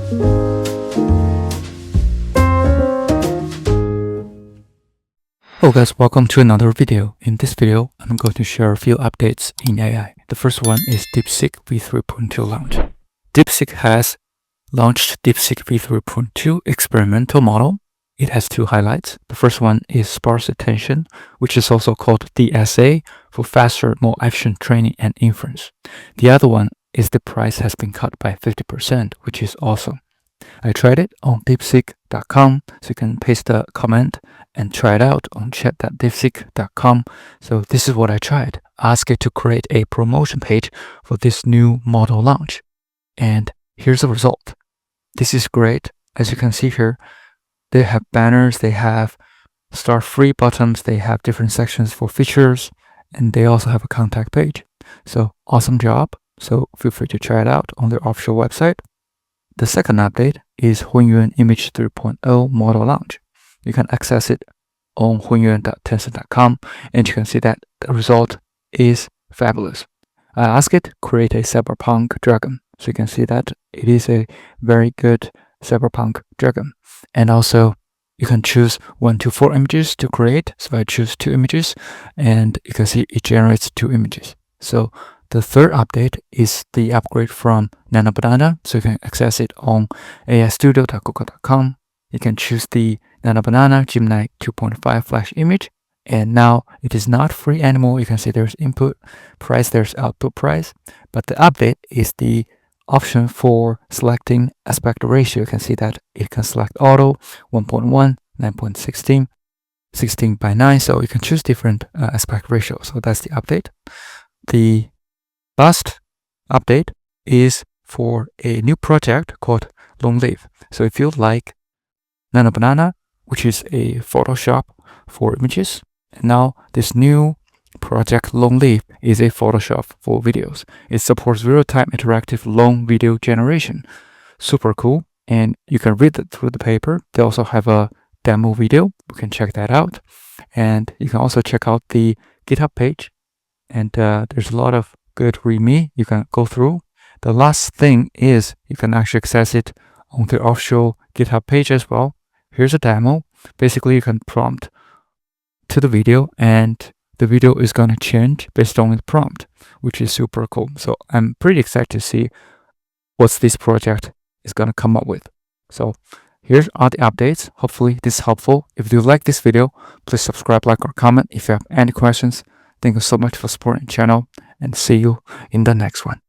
Hello guys, welcome to another video. In this video, I'm going to share a few updates in AI. The first one is Deepseek V3.2 launch. Deepseek has launched Deepseek V3.2 experimental model. It has two highlights. The first one is sparse attention, which is also called DSA, for faster, more efficient training and inference. The other one is the price has been cut by 50%, which is awesome. I tried it on Deepseek.com, so you can paste the comment and try it out on chat.deepseek.com. So this is what I tried. Ask it to create a promotion page for this new model launch. And here's the result. This is great. As you can see here, they have banners, they have start free buttons, they have different sections for features, and they also have a contact page. So awesome job. So feel free to try it out on their official website. The second update is Hunyuan Image 3.0 model launch. You can access it on hunyuan.tencent.com, and you can see that the result is fabulous. I asked it to create a cyberpunk dragon. So you can see that it is a very good cyberpunk dragon. And also you can choose 1 to 4 images to create. So I choose 2 images, and you can see it generates 2 images. So the third update is the upgrade from NanoBanana. So you can access it on aistudio.google.com. You can choose the NanoBanana Gemini 2.5 flash image. And now it is not free anymore. You can see there's input price, there's output price. But the update is the option for selecting aspect ratio. You can see that it can select auto 1.1, 9.16, 16:9. So you can choose different aspect ratio. So that's the update. The last update is for a new project called LongLive. So if you like NanoBanana, which is a Photoshop for images, and now this new project LongLive is a Photoshop for videos. It supports real-time interactive long video generation. Super cool. And you can read it through the paper. They also have a demo video. You can check that out. And you can also check out the GitHub page. And there's a lot of good README you can go through. The last thing is you can actually access it on the official GitHub page as well. Here's a demo. Basically, you can prompt to the video, and the video is going to change based on the prompt, which is super cool. So I'm pretty excited to see what this project is going to come up with. So here are the updates. Hopefully this is helpful. If you like this video, please subscribe, like, or comment. If you have any questions, thank you so much for supporting the channel, and see you in the next one.